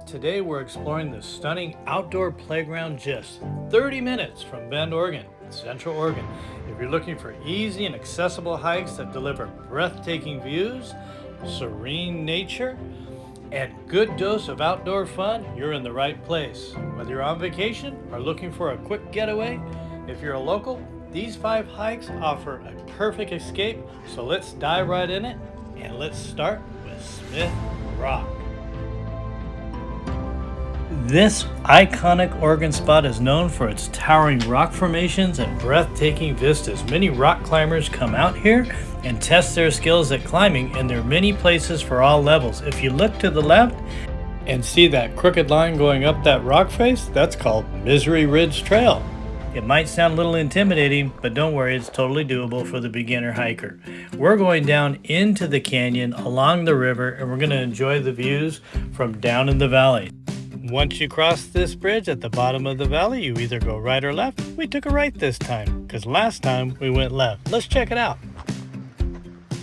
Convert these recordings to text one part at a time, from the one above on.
Today we're exploring the stunning outdoor playground just 30 minutes from Bend, Oregon, Central Oregon. If you're looking for easy and accessible hikes that deliver breathtaking views, serene nature, and good dose of outdoor fun, you're in the right place. Whether you're on vacation or looking for a quick getaway, if you're a local, these 5 hikes offer a perfect escape. So let's dive right in it, and let's start with Smith Rock. This iconic Oregon spot is known for its towering rock formations and breathtaking vistas. Many rock climbers come out here and test their skills at climbing, and there are many places for all levels. If you look to the left and see that crooked line going up that rock face, that's called Misery Ridge Trail. It might sound a little intimidating, but don't worry, it's totally doable for the beginner hiker. We're going down into the canyon along the river, and we're going to enjoy the views from down in the valley. Once you cross this bridge at the bottom of the valley, you either go right or left. We took a right this time, because last time we went left. Let's check it out.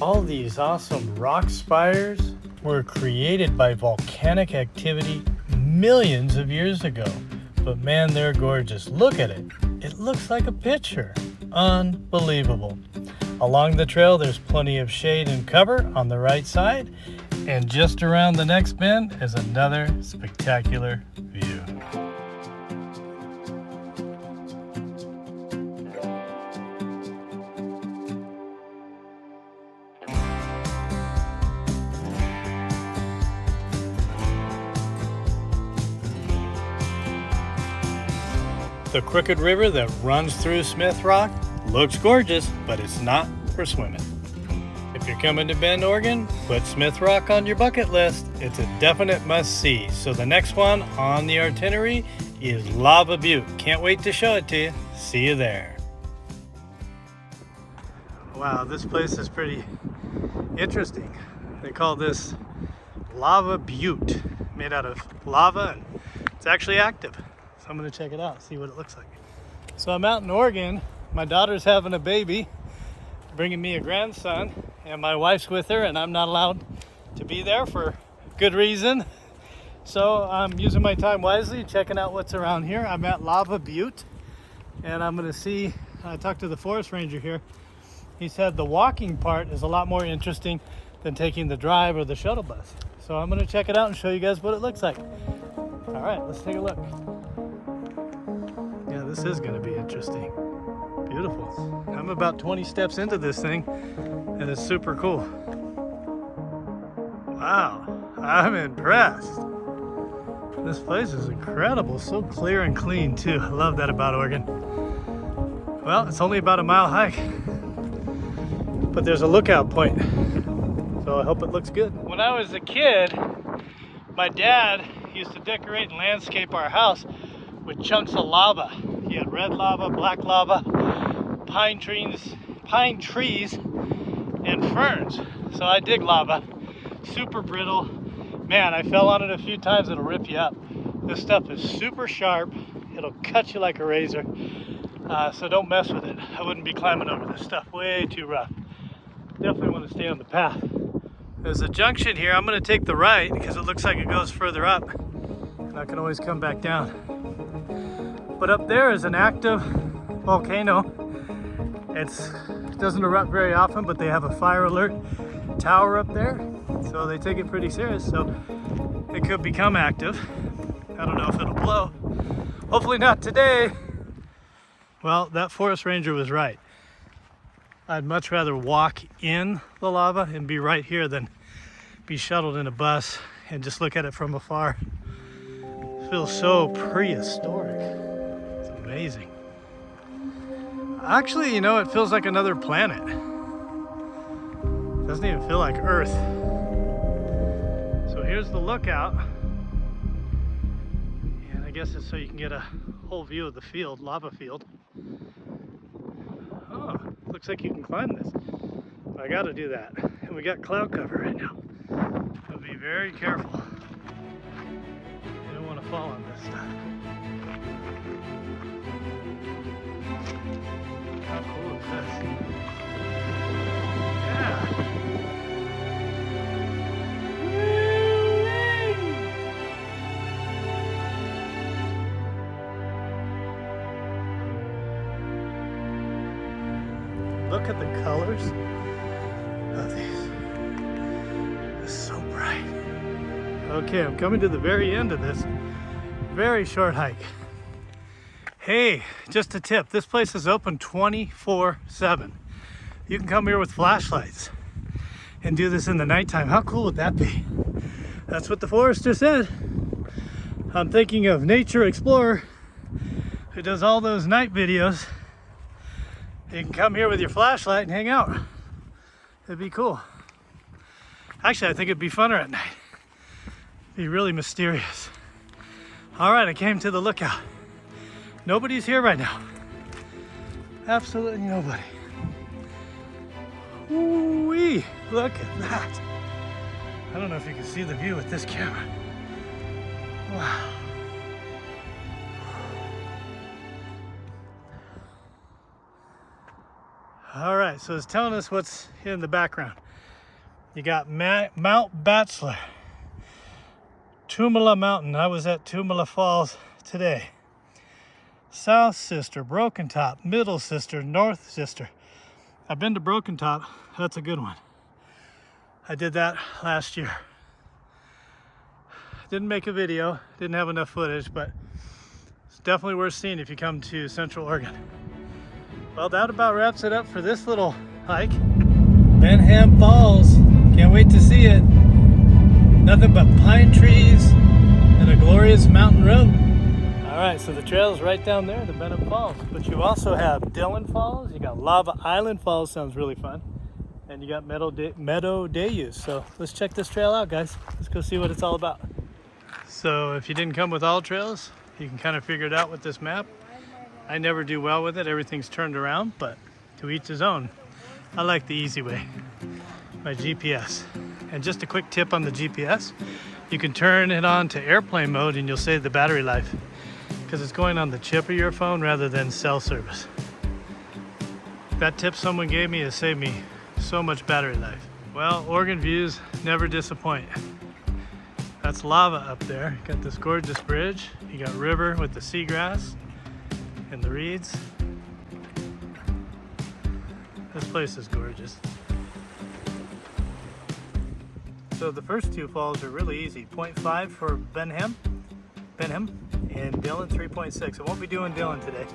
All these awesome rock spires were created by volcanic activity millions of years ago. But man, they're gorgeous. Look at it. It looks like a picture. Unbelievable. Along the trail, there's plenty of shade and cover on the right side. And just around the next bend is another spectacular view. The crooked river that runs through Smith Rock looks gorgeous, but it's not for swimming. If you're coming to Bend, Oregon, put Smith Rock on your bucket list. It's a definite must-see. So the next one on the itinerary is Lava Butte. Can't wait to show it to you. See you there. Wow, this place is pretty interesting. They call this Lava Butte, made out of lava, and it's actually active. So I'm going to check it out, see what it looks like. So I'm out in Oregon. My daughter's having a baby, bringing me a grandson, and my wife's with her, and I'm not allowed to be there for good reason. So I'm using my time wisely, checking out what's around here. I'm at Lava Butte, and I'm going to see, I talked to the forest ranger here. He said the walking part is a lot more interesting than taking the drive or the shuttle bus. So I'm going to check it out and show you guys what it looks like. All right, let's take a look. Yeah, this is going to be interesting. Beautiful. I'm about 20 steps into this thing, and it's super cool. Wow, I'm impressed. This place is incredible. So clear and clean, too. I love that about Oregon. Well, it's only about a mile hike, but there's a lookout point, so I hope it looks good. When I was a kid, my dad used to decorate and landscape our house with chunks of lava. He had red lava, black lava, pine trees, and ferns. So I dig lava. Super brittle. Man, I fell on it a few times. It'll rip you up. This stuff is super sharp. It'll cut you like a razor. So don't mess with it. I wouldn't be climbing over this stuff. Way too rough. Definitely want to stay on the path. There's a junction here. I'm going to take the right because it looks like it goes further up, and I can always come back down. But up there is an active volcano. It doesn't erupt very often, but they have a fire alert tower up there, so they take it pretty serious. So it could become active. I don't know if it'll blow. Hopefully not today. Well, that forest ranger was right. I'd much rather walk in the lava and be right here than be shuttled in a bus and just look at it from afar. It feels so prehistoric. It's amazing. Actually, you know, it feels like another planet. It doesn't even feel like Earth. So here's the lookout. And I guess it's so you can get a whole view of the field, lava field. Oh, looks like you can climb this. I gotta do that. And we got cloud cover right now. So be very careful. You don't want to fall on this stuff. How cool is this? Yeah. look at the colors of these. It's so bright. Okay, I'm coming to the very end of this very short hike. Hey, just a tip, this place is open 24/7. You can come here with flashlights and do this in the nighttime. How cool would that be? That's what the forester said. I'm thinking of Nature Explorer, who does all those night videos. You can come here with your flashlight and hang out. It'd be cool. Actually, I think it'd be funner at night. It'd be really mysterious. All right, I came to the lookout. Nobody's here right now. Absolutely nobody. Ooh-wee, look at that. I don't know if you can see the view with this camera. Wow. All right, so it's telling us what's in the background. You got Mount Bachelor, Tumalo Mountain. I was at Tumalo Falls today. South Sister, Broken Top, Middle Sister, North Sister. I've been to Broken Top. That's a good one. I did that last year. Didn't make a video, didn't have enough footage, but it's definitely worth seeing if you come to Central Oregon. Well, that about wraps it up for this little hike. Benham Falls, can't wait to see it. Nothing but pine trees and a glorious mountain road. All right, so the trail is right down there, the Benham Falls. But you also have Dillon Falls, you got Lava Island Falls, sounds really fun. And you got Meadow Dayus. So let's check this trail out, guys. Let's go see what it's all about. So if you didn't come with all trails, you can kind of figure it out with this map. I never do well with it, everything's turned around, but to each his own. I like the easy way, my GPS. And just a quick tip on the GPS, you can turn it on to airplane mode and you'll save the battery life because it's going on the chip of your phone rather than cell service. That tip someone gave me has saved me so much battery life. Well, Oregon views never disappoint. That's lava up there. Got this gorgeous bridge. You got river with the seagrass and the reeds. This place is gorgeous. So the first two falls are really easy. 0.5 for Benham, and Dillon 3.6. I won't be doing Dillon today.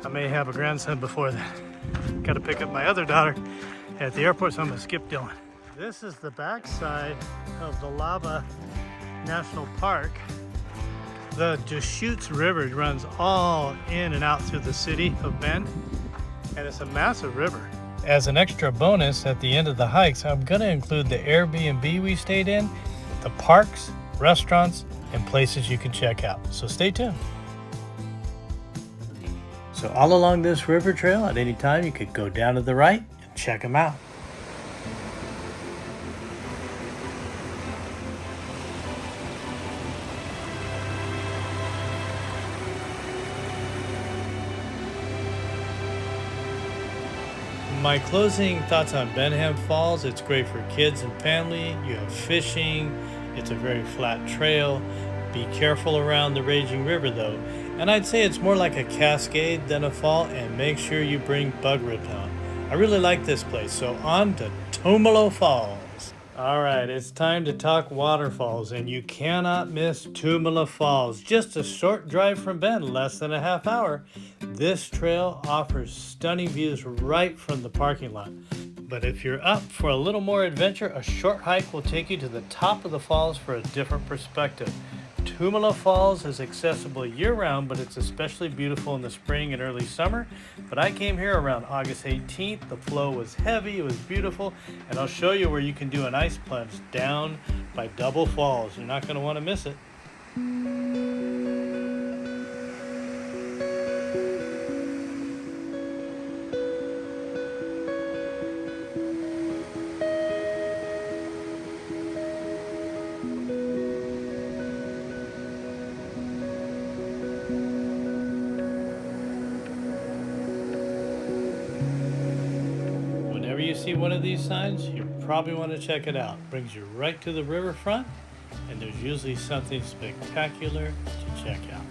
I may have a grandson before that. Got to pick up my other daughter at the airport, so I'm gonna skip Dillon. This is the backside of the Lava National Park. The Deschutes River runs all in and out through the city of Bend, and it's a massive river. As an extra bonus at the end of the hikes, I'm gonna include the Airbnb we stayed in, the parks, restaurants, and places you can check out. So stay tuned. So all along this river trail, at any time, you could go down to the right and check them out. My closing thoughts on Benham Falls: it's great for kids and family. You have fishing. It's a very flat trail. Be careful around the raging river though. And I'd say it's more like a cascade than a fall, and make sure you bring bug repellent. I really like this place, so on to Tumalo Falls. All right, it's time to talk waterfalls, and you cannot miss Tumalo Falls. Just a short drive from Bend, less than a half hour. This trail offers stunning views right from the parking lot. But if you're up for a little more adventure, a short hike will take you to the top of the falls for a different perspective. Tumalo Falls is accessible year-round, but it's especially beautiful in the spring and early summer. But I came here around August 18th. The flow was heavy, it was beautiful, and I'll show you where you can do an ice plunge down by Double Falls. You're not going to want to miss it. You see one of these signs, you probably want to check it out. Brings you right to the riverfront, and there's usually something spectacular to check out.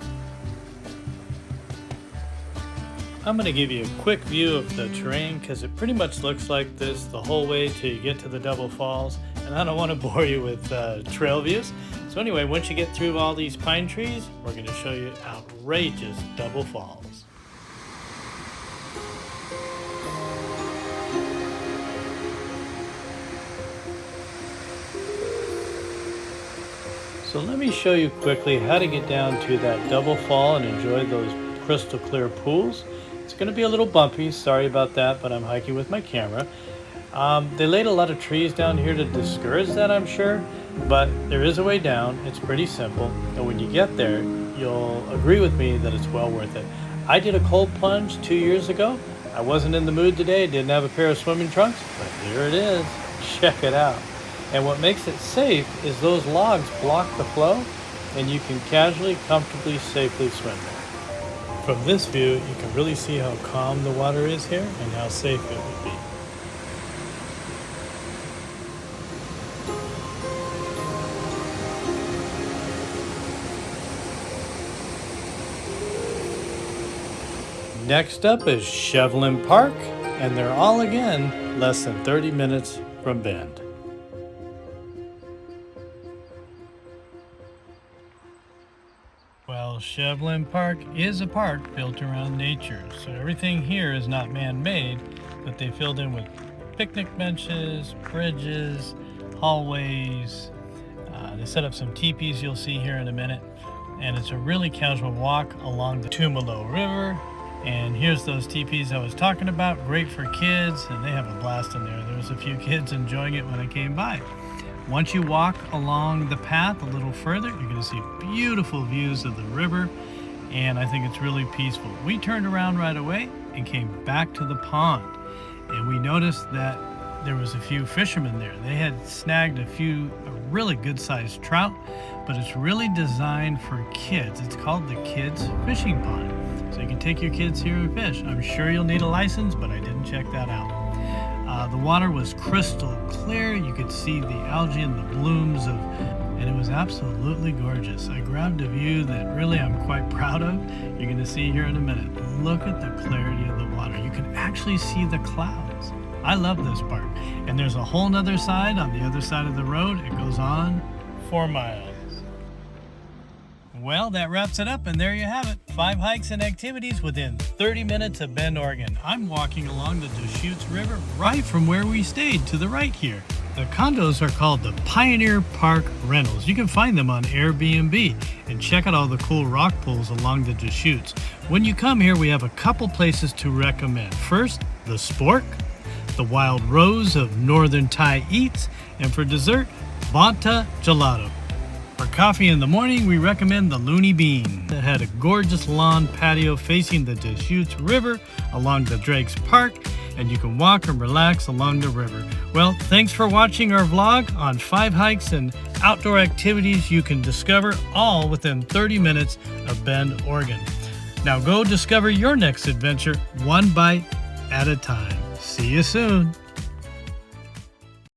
I'm going to give you a quick view of the terrain because it pretty much looks like this the whole way till you get to the Double Falls, and I don't want to bore you with trail views. So anyway, once you get through all these pine trees, we're going to show you outrageous Double Falls. So let me show you quickly how to get down to that double fall and enjoy those crystal clear pools. It's going to be a little bumpy, sorry about that, but I'm hiking with my camera. They laid a lot of trees down here to discourage that, I'm sure, but there is a way down. It's pretty simple, and when you get there, you'll agree with me that it's well worth it. I did a cold plunge 2 years ago. I wasn't in the mood today, didn't have a pair of swimming trunks, but here it is. Check it out. And what makes it safe is those logs block the flow, and you can casually, comfortably, safely swim there. From this view, you can really see how calm the water is here and how safe it would be. Next up is Shevlin Park, and they're all again less than 30 minutes from Bend. Well, Shevlin Park is a park built around nature, so everything here is not man-made, but they filled in with picnic benches, bridges, hallways. They set up some teepees you'll see here in a minute, and it's a really casual walk along the Tumalo River. And here's those teepees I was talking about, great for kids, and they have a blast in there. There was a few kids enjoying it when I came by. Once you walk along the path a little further, you're going to see beautiful views of the river, and I think it's really peaceful. We turned around right away and came back to the pond, and we noticed that there was a few fishermen there. They had snagged a really good-sized trout, but it's really designed for kids. It's called the Kids Fishing Pond, so you can take your kids here and fish. I'm sure you'll need a license, but I didn't check that out. The water was crystal clear. You could see the algae and the blooms and it was absolutely gorgeous. I grabbed a view that really I'm quite proud of. You're going to see here in a minute. Look at the clarity of the water. You can actually see the clouds. I love this park. And there's a whole nother side on the other side of the road. It goes on 4 miles. Well, that wraps it up, and there you have it. 5 hikes and activities within 30 minutes of Bend, Oregon. I'm walking along the Deschutes River right from where we stayed to the right here. The condos are called the Pioneer Park Rentals. You can find them on Airbnb, and check out all the cool rock pools along the Deschutes. When you come here, we have a couple places to recommend. First, the Spork, the Wild Rose of Northern Thai Eats, and for dessert, Bonta Gelato. For coffee in the morning, we recommend the Looney Bean. It had a gorgeous lawn patio facing the Deschutes River along the Drake's Park, and you can walk and relax along the river. Well, thanks for watching our vlog on 5 hikes and outdoor activities you can discover all within 30 minutes of Bend, Oregon. Now go discover your next adventure one bite at a time. See you soon.